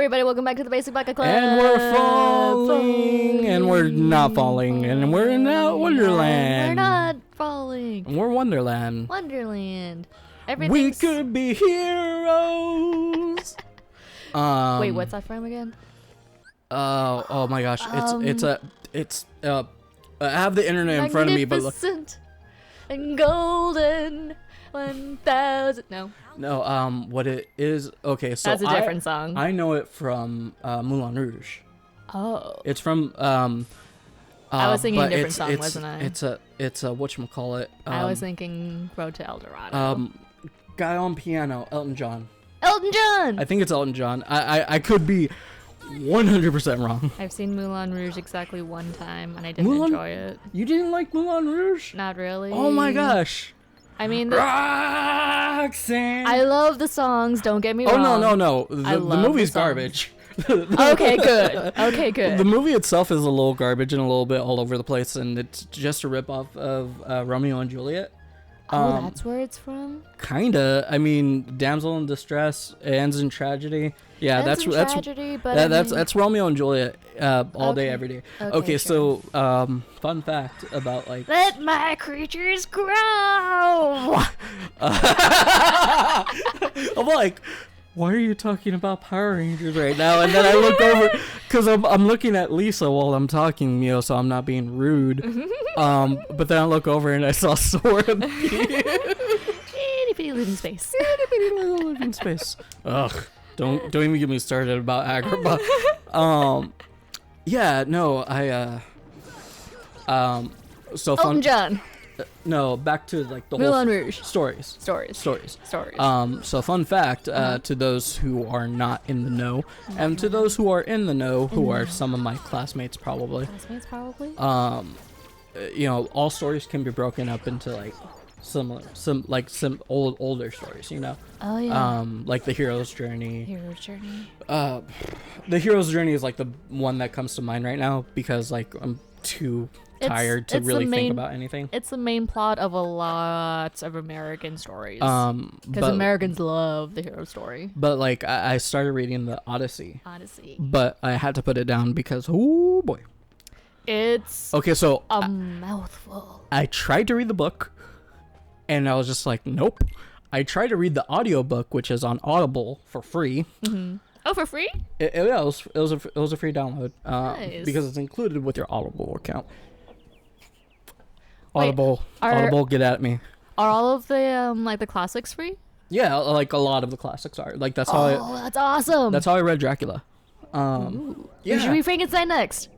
everybody, welcome back to the Basic Baka Club. And we're falling, and we're not falling, and we're in Wonderland. We're not falling. We're Wonderland. Wonderland. We Everything's... could be heroes. Wait, what's that from again? Oh my gosh, it's I have the internet in front of me, but look. Magnificent and golden 1,000. No, what it is? Okay, so that's a different song. I know it from Moulin Rouge. Oh, It's from I was thinking a different song, wasn't I? It's a whatchamacallit. I was thinking Road to El Dorado. Guy on piano, Elton John. Elton John. I think it's Elton John. I could be 100% wrong. I've seen Moulin Rouge exactly one time, and I didn't enjoy it. You didn't like Moulin Rouge? Not really. Oh my gosh. I mean, Roxanne. I love the songs. Don't get me wrong. Oh no. The movie's garbage. Okay, good. The movie itself is a little garbage and a little bit all over the place, and it's just a ripoff of Romeo and Juliet. That's where it's from. Kinda. I mean, damsel in distress ends in tragedy. Yeah, that's tragedy, but that's Romeo and Juliet all day, every day. Okay, sure. so fun fact about like let my creatures grow. I'm like, why are you talking about Power Rangers right now? And then I look over because I'm looking at Lisa while I'm talking, so I'm not being rude. But then I look over and I saw Sora. Itty bitty living space. Itty bitty little living space. Ugh. Don't even get me started about Agrabah. Yeah, no, so Elton fun. John. No, back to like the Moulin whole Rouge. Stories. So fun fact to those who are not in the know, and to those who are in the know, who are some of my classmates probably. All stories can be broken up into like some older stories, Oh yeah. like the hero's journey. The hero's journey is like the one that comes to mind right now because like I'm too tired to really think about anything. It's the main plot of a lot of American stories. Because Americans love the hero story. But like I started reading the Odyssey. But I had to put it down because oh boy. It's okay. So a mouthful. I tried to read the book, and I was just like, nope. I tried to read the audiobook, which is on Audible for free. Mm-hmm. Oh, for free? It was a free download. Nice. Because it's included with your Audible account. Wait, Audible, get at me. Are all of the like the classics free? Yeah, like a lot of the classics are. Like that's how that's awesome. That's how I read Dracula. Yeah. You should read Frankenstein next.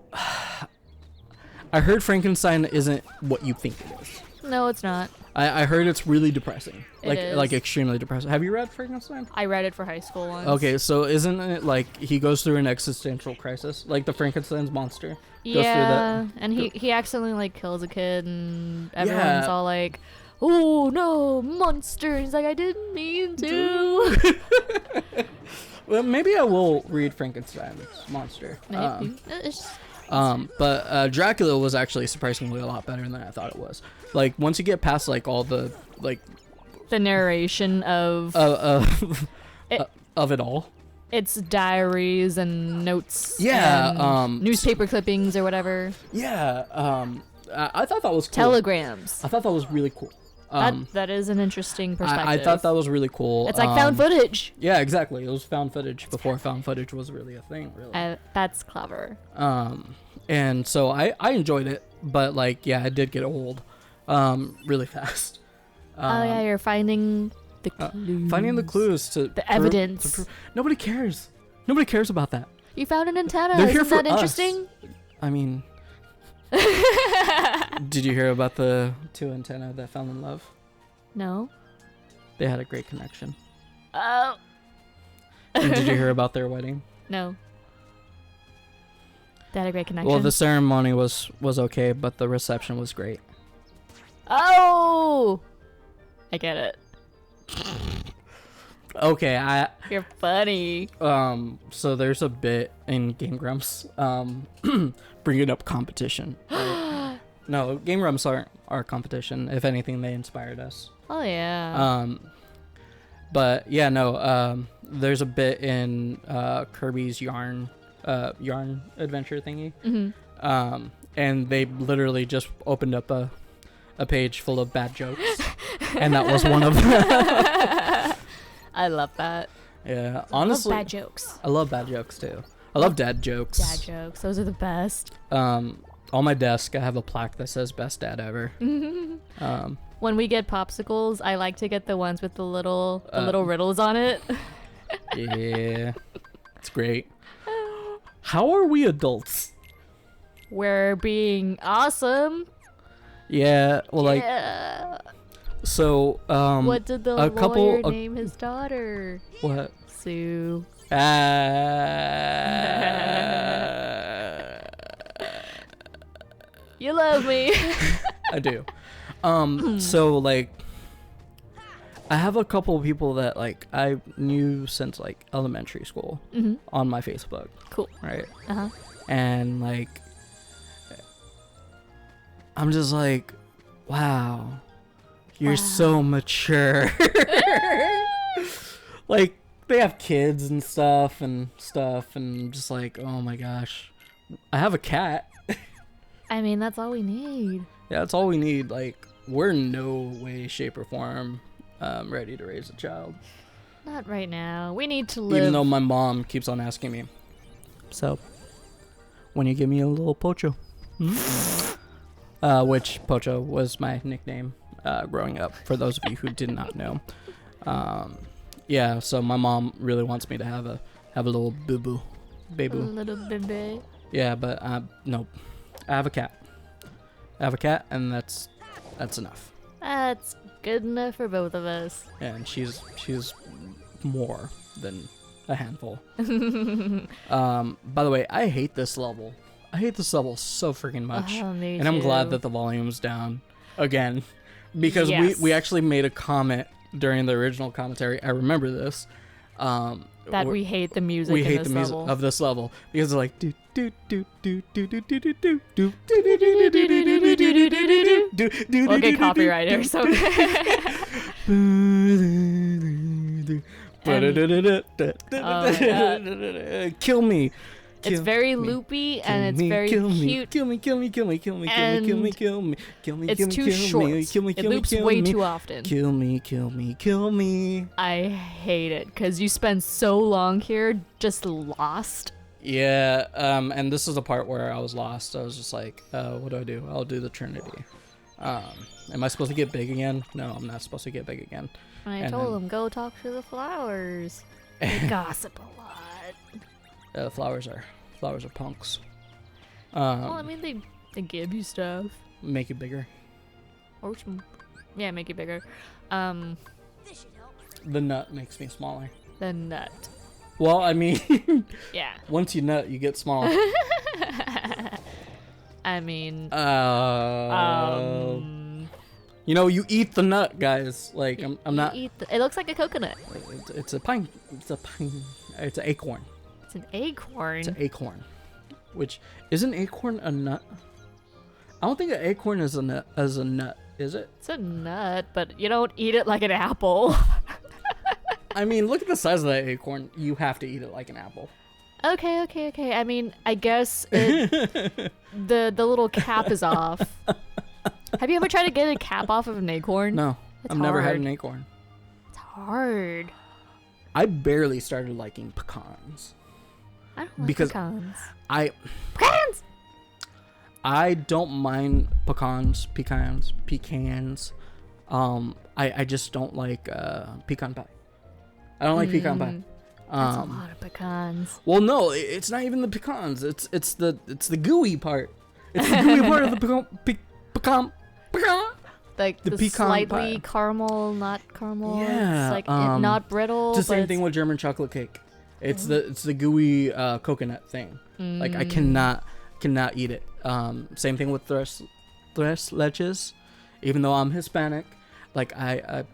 I heard Frankenstein isn't what you think it is. No, it's not. I heard it's really depressing. It is. Like extremely depressing. Have you read Frankenstein? I read it for high school once. Okay, so isn't it like he goes through an existential crisis? Like the Frankenstein's monster? Yeah, and he accidentally like kills a kid and everyone's all like, oh no, monster. He's like, I didn't mean to. Well, maybe I will read Frankenstein's monster. Maybe. But Dracula was actually surprisingly a lot better than I thought it was. Like once you get past like all the like the narration of it all. It's diaries and notes. Yeah. And newspaper clippings or whatever. Yeah. I thought that was cool. Telegrams. I thought that was really cool. That is an interesting perspective. I thought that was really cool. It's like found footage. Yeah, exactly. It was found footage before found footage was really a thing, really. That's clever. And so I enjoyed it, but like, yeah, it did get old really fast. Yeah, you're finding the clues. Finding the clues to the evidence. Nobody cares. Nobody cares about that. You found an antenna. They're here Isn't for that interesting? I mean... Did you hear about the two antennae that fell in love? No. They had a great connection. Oh. And did you hear about their wedding? No. They had a great connection. Well, the ceremony was okay, but the reception was great. Oh! I get it. Okay, You're funny. So there's a bit in Game Grumps, bringing up competition. Right? No, Game Grumps aren't our competition. If anything, they inspired us. Oh yeah. But yeah, no. there's a bit in Kirby's yarn adventure thingy. Mm-hmm. And they literally just opened up a page full of bad jokes, and that was one of them. I love that. Yeah, honestly, I love bad jokes. I love bad jokes too. I love dad jokes. Dad jokes, those are the best. On my desk, I have a plaque that says "Best Dad Ever." When we get popsicles, I like to get the ones with the little riddles on it. Yeah, it's great. How are we adults? We're being awesome. Yeah, well, Yeah. so What did the lawyer name his daughter? What? Sue. You love me. I do. So like, I have a couple of people that like I knew since like elementary school on my Facebook. Cool. Right. Uh-huh. And like, I'm just like, wow, you're so mature. Like, they have kids and stuff, and just like, oh my gosh, I have a cat. I mean, that's all we need. Yeah, that's all we need. Like, we're in no way, shape, or form ready to raise a child. Not right now. We need to live. Even though my mom keeps on asking me, so, when you give me a little pocho? Which Pocho was my nickname growing up, for those of you who did not know. Yeah, so my mom really wants me to have a little boo-boo. Baby. A little baby. Yeah, but nope. I have a cat. And that's enough. That's good enough for both of us. And she's more than a handful. By the way, I hate this level. I hate this level so freaking much. Me and I'm too. glad that the volume's down again, because Yes. we actually made a comment during the original commentary. I remember this. That we hate the music. We in hate this the music level. of this level because it's like do do do do do do do do do do. We'll get copyright or something. Kill me. It's very loopy and it's very cute. Kill me. It's too short. It loops way too often. Kill me. I hate it because you spend so long here just lost. Yeah, and this is the part where I was lost. I was just like, what do? I'll do the Trinity. Am I supposed to get big again? No, I'm not supposed to get big again. I told him, go talk to the flowers. They gossip a lot. Flowers are punks. Well, I mean, they give you stuff. Make it bigger. Or yeah, make it bigger. The nut makes me smaller. The nut. Well, I mean, yeah. Once you nut, you get small. I mean, you know, you eat the nut, guys. Like, I'm not. It looks like a coconut. It's a pine. It's an acorn. It's an acorn. It's an acorn. Which, isn't acorn a nut? I don't think an acorn is a nut, is it? It's a nut, but you don't eat it like an apple. I mean, look at the size of that acorn. You have to eat it like an apple. Okay. I mean, I guess the little cap is off. Have you ever tried to get a cap off of an acorn? No, I've never had an acorn. It's hard. I barely started liking pecans. I don't like because pecans. Pecans! I don't mind pecans. I just don't like pecan pie. I don't like pecan pie. That's a lot of pecans. Well, no, it's not even the pecans. It's the gooey part. It's the gooey part of the pecan. Like the pecan slightly pie. Caramel, not caramel. Yeah, It's like not brittle. It's the but same thing with German chocolate cake. It's the gooey coconut thing. Like I cannot eat it. Same thing with tres leches. Even though I'm Hispanic, like I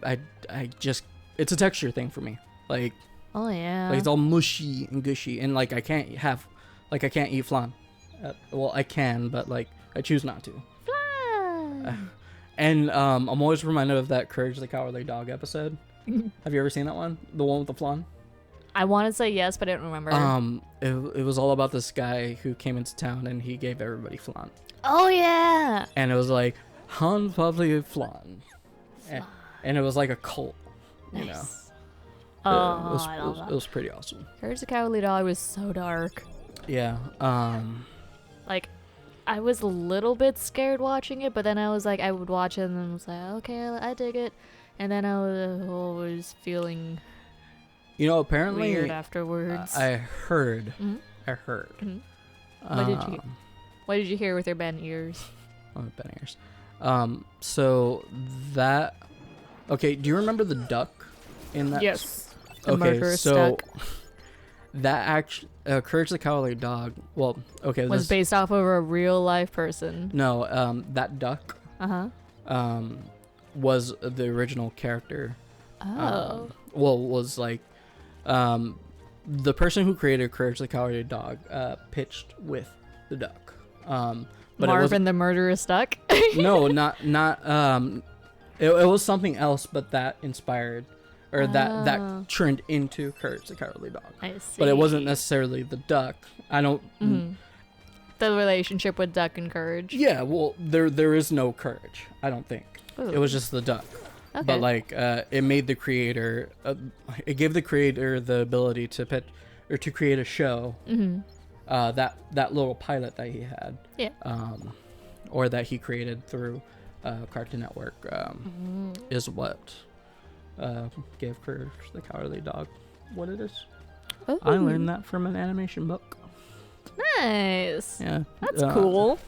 just, it's a texture thing for me. Like, oh yeah. Like it's all mushy and gushy, and like I can't eat flan. Well, I can, but like I choose not to. And I'm always reminded of that Courage the Cowardly Dog episode. Have you ever seen that one? The one with the flan? I want to say yes, but I don't remember. It was all about this guy who came into town and he gave everybody flan. Oh yeah. And it was like Han Public flan. And it was like a cult, you know. Oh, I love that. It was pretty awesome. Courage the Cowardly Dog was so dark. Yeah. Like, I was a little bit scared watching it, but then I was like, I would watch it and then was like, okay, I dig it. And then I was always feeling apparently weird afterwards. I heard. Mm-hmm. Mm-hmm. What did you hear with your bent ears? Oh, bent ears. So that. Okay, do you remember the duck in that? Yes. The murderous duck. That actually, Courage the Cowardly Dog. Well, okay, was based off of a real life person. No, that duck. Was the original character. Oh. Was like, the person who created Courage the Cowardly Dog pitched with the duck. But Marvin the murderous duck. No, not. It was something else, but that inspired, or that turned into Courage the Cowardly Dog. I see. But it wasn't necessarily the duck. I don't. Mm-hmm. The relationship with Duck and Courage. Yeah, well, there is no Courage. I don't think. Ooh. It was just the duck. Okay. But like, it made the creator. It gave the creator the ability to pitch or to create a show. Mm-hmm. That little pilot that he had. Yeah. Or that he created through. Cartoon Network is what gave Courage the Cowardly Dog what it is. Ooh. I learned that from an animation book. Nice. Yeah, that's cool.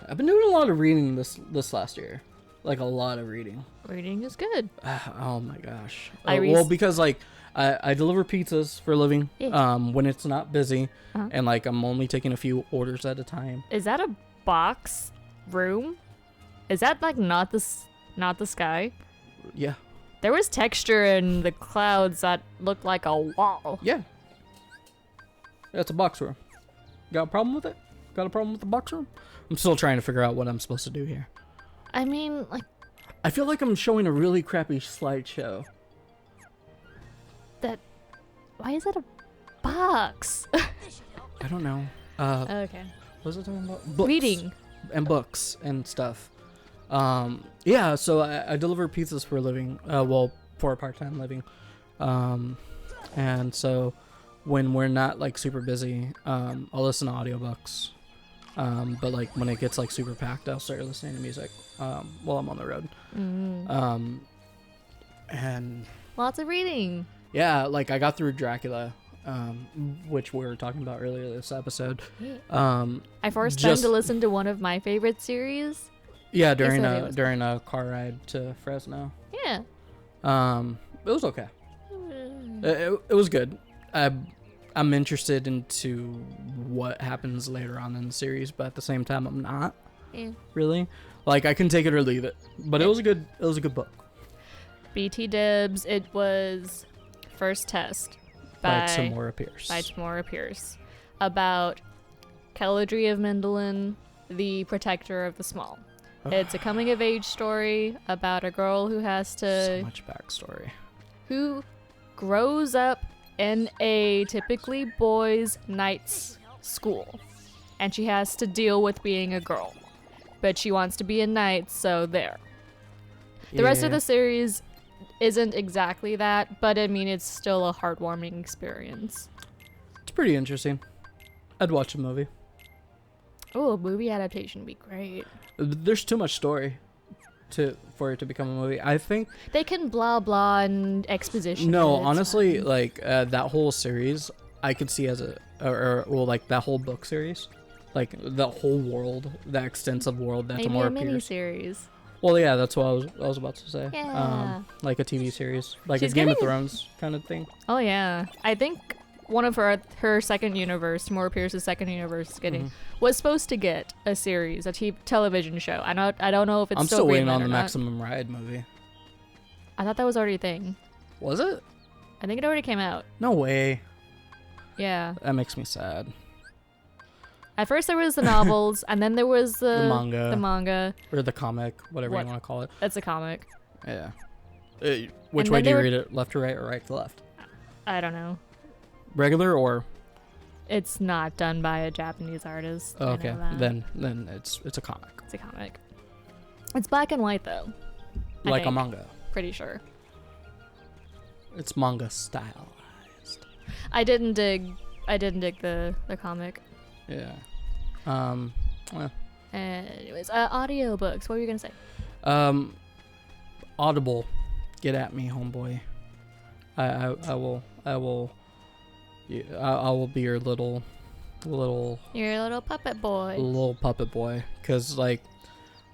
I've been doing a lot of reading this last year, like a lot of reading. Reading is good. Oh my gosh. Well, because like I deliver pizzas for a living. Yeah. When it's not busy, and like I'm only taking a few orders at a time. Is that a box room? Is that like not the sky? Yeah. There was texture in the clouds that looked like a wall. Yeah. It's a box room. Got a problem with it? Got a problem with the box room? I'm still trying to figure out what I'm supposed to do here. I mean, like, I feel like I'm showing a really crappy slideshow. Why is that a box? I don't know. Okay. What was I talking about? Books. Reading. And books and stuff. Yeah, so I deliver pizzas for a living. For a part-time living. And so when we're not like super busy, I'll listen to audiobooks. But like when it gets like super packed, I'll start listening to music while I'm on the road. Mm. And lots of reading. Yeah, like I got through Dracula, which we were talking about earlier this episode. I forced them to listen to one of my favorite series. Yeah, during a car ride to Fresno. Yeah. It was okay. It was good. I'm interested into what happens later on in the series, but at the same time, I'm not. Yeah. Really. Like I can take it or leave it, but it was a good book. BT Dibs. It was First Test by Tamora Pierce. About Keladri of Mindolin, the protector of the small. It's a coming-of-age story about a girl who has to... So much backstory. Who grows up in a typically boys' nights school. And she has to deal with being a girl. But she wants to be a knight, so there. The rest of the series isn't exactly that, but I mean, it's still a heartwarming experience. It's pretty interesting. I'd watch a movie. Oh, a movie adaptation would be great. There's too much story for it to become a movie. I think they can blah blah and exposition. No, honestly, like that whole series, I could see as like that whole book series, like the whole world, that extensive world that maybe Tamora a mini Pierce. series. Well, yeah, that's what I was about to say. Yeah. Like a TV series, like She's a Game of Thrones kind of thing. Oh yeah, I think one of her second universe, Tamora Pierce's second universe, was supposed to get a series, a television show. I don't know if it's. I'm still waiting on the Maximum Ride movie. I thought that was already a thing. Was it? I think it already came out. No way. Yeah. That makes me sad. At first there was the novels, and then there was the manga. Or the comic, whatever you want to call it. It's a comic. Yeah. Which way do you read it? Left to right or right to left? I don't know. Regular or? It's not done by a Japanese artist. I Okay, know that. then it's a comic. It's a comic. It's black and white though. Like a manga. Pretty sure. It's manga stylized. I didn't dig the comic. Yeah. Well. Anyways, audiobooks. What were you gonna say? Audible, get at me, homeboy. I will be your little You're a little puppet boy. Cause like,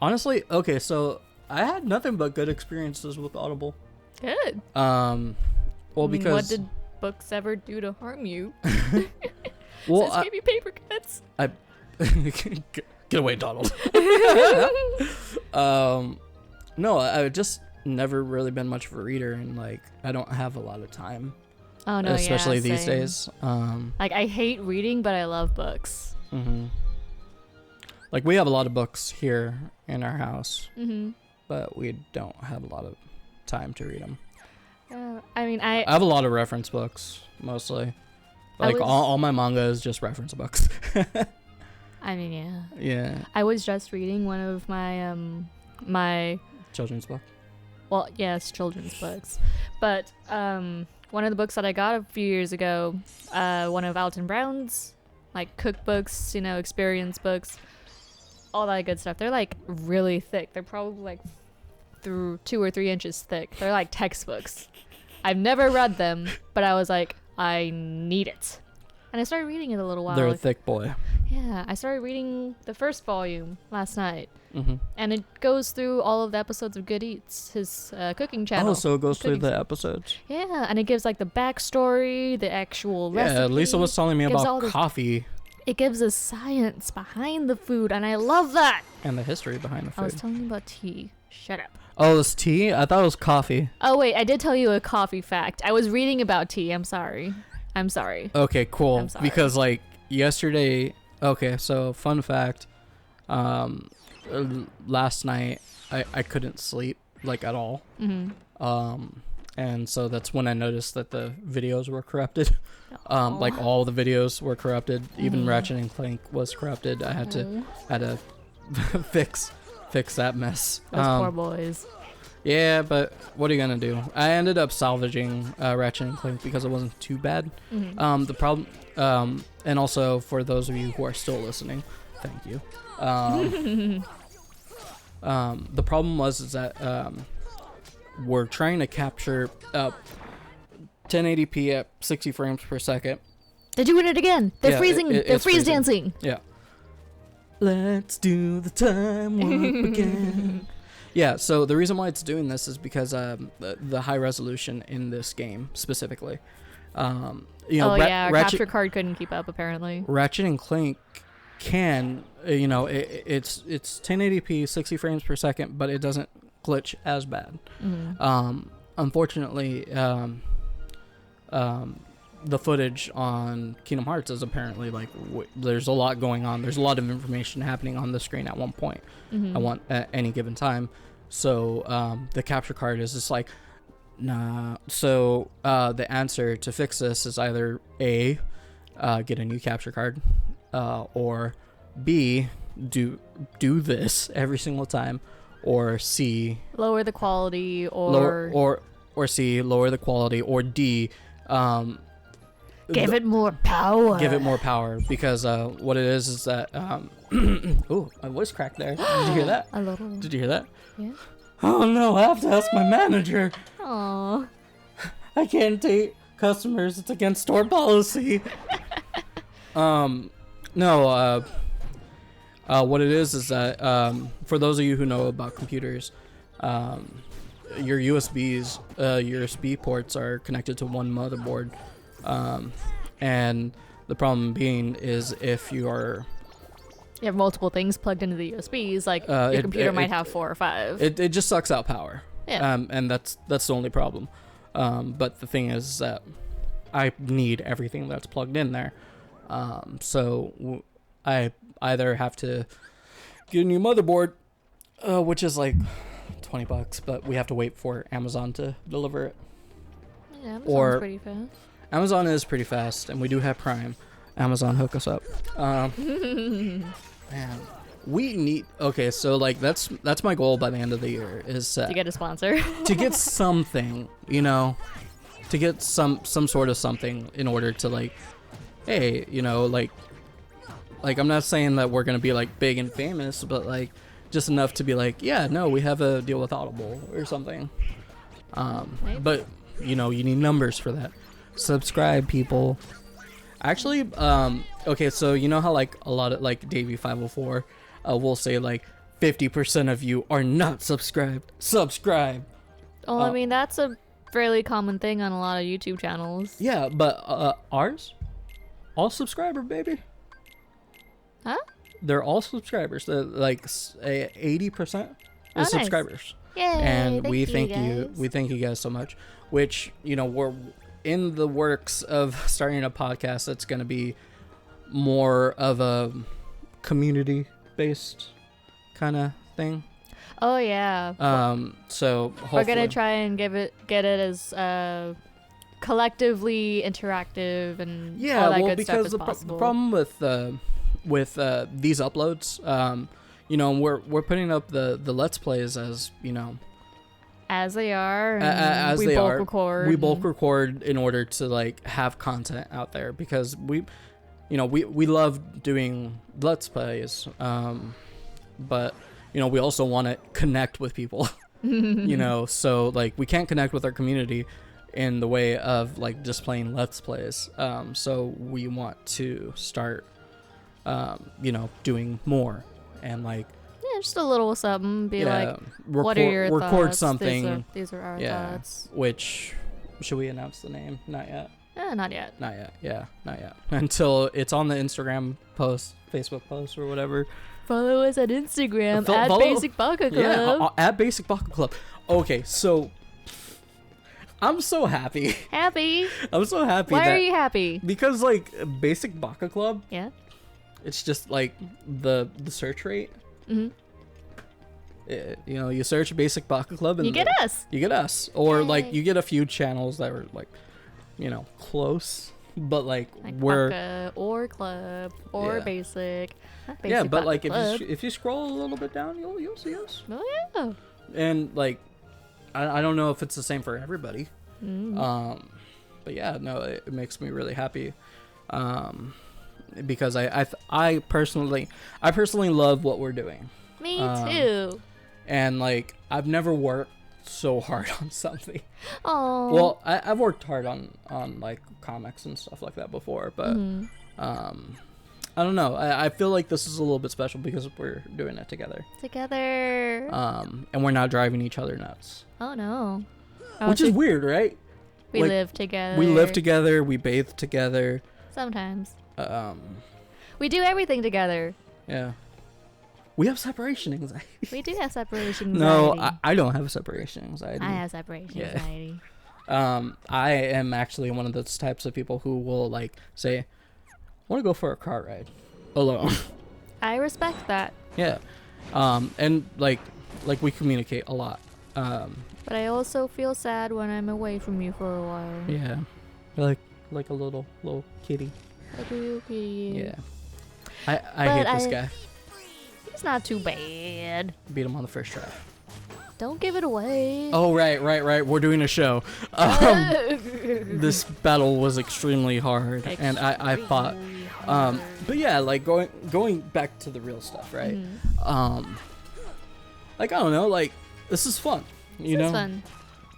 honestly, okay, so I had nothing but good experiences with Audible. Good. Well, because what did books ever do to harm you? well, Says give you paper cuts. Get away, Donald. No, I've just never really been much of a reader, and like I don't have a lot of time. Oh no, especially these same. days. Like I hate reading, but I love books. Mm-hmm. Like we have a lot of books here in our house, but we don't have a lot of time to read them. I mean, I have a lot of reference books mostly. Like all my manga is just reference books. I mean, yeah. Yeah. I was just reading one of my my children's book. Well, yes, children's books, but one of the books that I got a few years ago, one of Alton Brown's like cookbooks, you know, experience books, all that good stuff. They're like really thick. They're probably like through 2 or 3 inches thick. They're like textbooks. I've never read them, but I was like, I need it. And I started reading it a little while. They're a thick boy. Yeah, I started reading the first volume last night. Mm-hmm. And it goes through all of the episodes of Good Eats, his cooking channel. Oh, so it goes through the episodes. Yeah, and it gives like the backstory, the actual recipe. Yeah, Lisa was telling me about coffee. It gives us science behind the food, and I love that. And the history behind the food. I was telling you about tea. Shut up. Oh, it's tea? I thought it was coffee. Oh, wait, I did tell you a coffee fact. I was reading about tea. I'm sorry. Okay, cool. Because like yesterday, okay, so fun fact, last night I couldn't sleep like at all. And so that's when I noticed that the videos were corrupted. Like all the videos were corrupted. Even Ratchet and Clank was corrupted. I had to fix that mess. Those poor boys. Yeah, but what are you gonna do? I ended up salvaging Ratchet and Clank because it wasn't too bad. The problem, and also for those of you who are still listening, thank you. The problem was that we're trying to capture 1080p at 60 frames per second. They're doing it again. They're freezing. They're freeze freezing. dancing. Yeah. Let's do the time warp again. Yeah, so the reason why it's doing this is because the high resolution in this game specifically. Our capture card couldn't keep up apparently. Ratchet and Clank can, it's 1080p 60 frames per second, but it doesn't glitch as bad. Unfortunately, the footage on Kingdom Hearts is apparently like there's a lot going on. There's a lot of information happening on the screen at one point. At any given time. So the capture card is just like, nah. So the answer to fix this is either A, get a new capture card, or B, do this every single time, or C, lower the quality, or C, lower the quality, or D, give it more power. Give it more power, because what it is that ooh, my voice cracked there. Did you hear that? A little. Did you hear that? Yeah. Oh no, I have to ask my manager. Aww. I can't date customers. It's against store policy. No. What it is that for those of you who know about computers, your USB ports are connected to one motherboard. And the problem being is if you have multiple things plugged into the USBs, like your computer might have 4 or 5. It just sucks out power. Yeah. And that's the only problem. But the thing is that I need everything that's plugged in there. So I either have to get a new motherboard, which is like $20, but we have to wait for Amazon to deliver it. Yeah, Amazon's pretty fast. Amazon is pretty fast, and we do have Prime. Amazon, hook us up. Man, we need. Okay, so like that's my goal by the end of the year is To get a sponsor. to get something, you know, to get some sort of something in order to like, hey, you know, like I'm not saying that we're gonna be like big and famous, but like just enough to be like, yeah, no, we have a deal with Audible or something. But you know, you need numbers for that. Subscribe, people. Actually, okay, so you know how like a lot of like Davey 504 will say like 50% of you are not subscribed. Subscribe. Well, I mean, that's a fairly common thing on a lot of YouTube channels. Yeah, but ours, all subscriber, baby. Huh? They're all subscribers. They're like 80% Oh, is nice. subscribers. Yay, And we thank thank you. we thank you guys so much. Which, you know, we're in the works of starting a podcast that's going to be more of a community based kind of thing. Oh yeah. So hopefully We're gonna try and get it as collectively interactive and yeah, all that well, good stuff because as the possible. problem with these uploads, you know, we're putting up the Let's Plays as, you know, as they are, and as we they bulk are. record. We bulk record in order to like have content out there because we love doing Let's Plays, but you know, we also want to connect with people. You know, so like we can't connect with our community in the way of like just playing Let's Plays. So we want to start, you know, doing more and like Yeah, just a little something. Be like, record, what are your record thoughts? something. These are our Yeah. thoughts. Which should we announce the name? Not yet. Not yet. Not yet. Yeah, not yet. Until it's on the Instagram post, Facebook post, or whatever. Follow us on Instagram at Follow- Basic Baka Club. Yeah, at Basic Baka Club. Okay, so I'm so happy. Happy? I'm so happy. Why that, are you happy? Because like Basic Baka Club, Yeah. it's just like the search rate. Mm-hmm. You know, you search Basic Baka Club and You get us. You get us, or like Yay. you get a few channels that are like, you know, close, but like Like we're Baka or Club or Yeah. Basic. Not yeah, Basic but Baka like Club. if you scroll a little bit down, you'll see us. Oh yeah. And like, I don't know if it's the same for everybody. Mm. But yeah, no, it makes me really happy. Because I personally love what we're doing. Me too. And like I've never worked so hard on something. Oh. Well, I've worked hard on like comics and stuff like that before, but I don't know. I feel like this is a little bit special because we're doing it together. Together. And we're not driving each other nuts. Oh no. Oh, Which so is weird, right? we like, live together. We live together, we bathe together. Sometimes. Um We do everything together. yeah. We have separation anxiety. We do have separation No, anxiety. I don't have separation anxiety. I have separation Yeah. anxiety. I am actually one of those types of people who will like say, I want to go for a car ride alone. I respect that. Yeah. And like we communicate a lot. But I also feel sad when I'm away from you for a while. Yeah. Like a little kitty. Okay. Yeah. I hate this guy. He's not too bad. Beat him on the first try. Don't give it away. Oh right. We're doing a show. This battle was extremely hard, and I fought. But yeah, like going back to the real stuff, right? Like I don't know, like this is fun. You know, It's fun.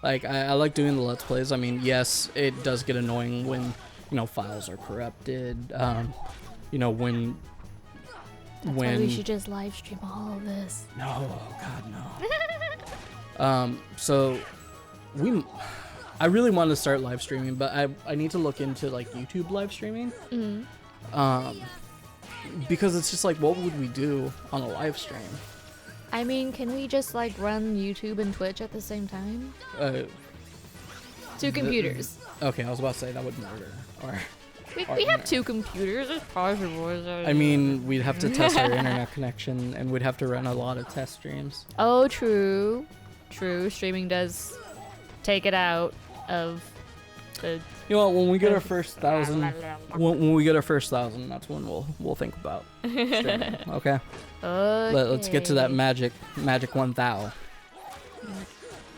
like I like doing the Let's Plays. I mean, yes, it does get annoying when you know files are corrupted. You know when. That's why we should just live stream all of this. No, oh God, no. So I really want to start live streaming, but I need to look into like YouTube live streaming. Because it's just like, what would we do on a live stream? I mean, can we just like run YouTube and Twitch at the same time? Two computers. Okay, I was about to say that would murder. Or We have two computers. It's possible. I mean, we'd have to test our internet connection, and we'd have to run a lot of test streams. Oh, true. True. Streaming does take it out of The You know what? When we get our first 1,000, when we get our first 1,000, that's when we'll think about streaming. Okay. Okay. Let's get to that magic 1,000.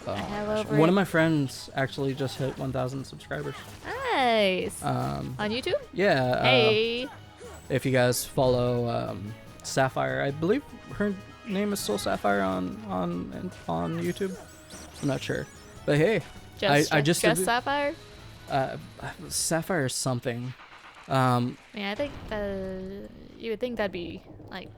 I have over One of my friends actually just hit 1,000 subscribers. Nice. On YouTube? Yeah. Hey. If you guys follow Sapphire, I believe her name is still Sapphire on YouTube. I'm not sure, but hey, I just Sapphire. Sapphire something. Yeah, I think you would think that'd be like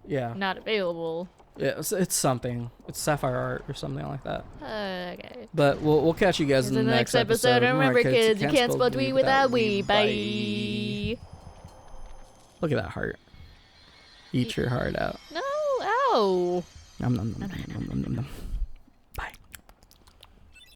not available. Yeah, it's something. It's Sapphire Art or something like that. Okay. But we'll catch you guys in the next episode. And remember, kids, you can't spell dweeb without we. Bye. Look at that heart. Eat your heart out. No. Ow. Nom nom nom nom nom nom nom.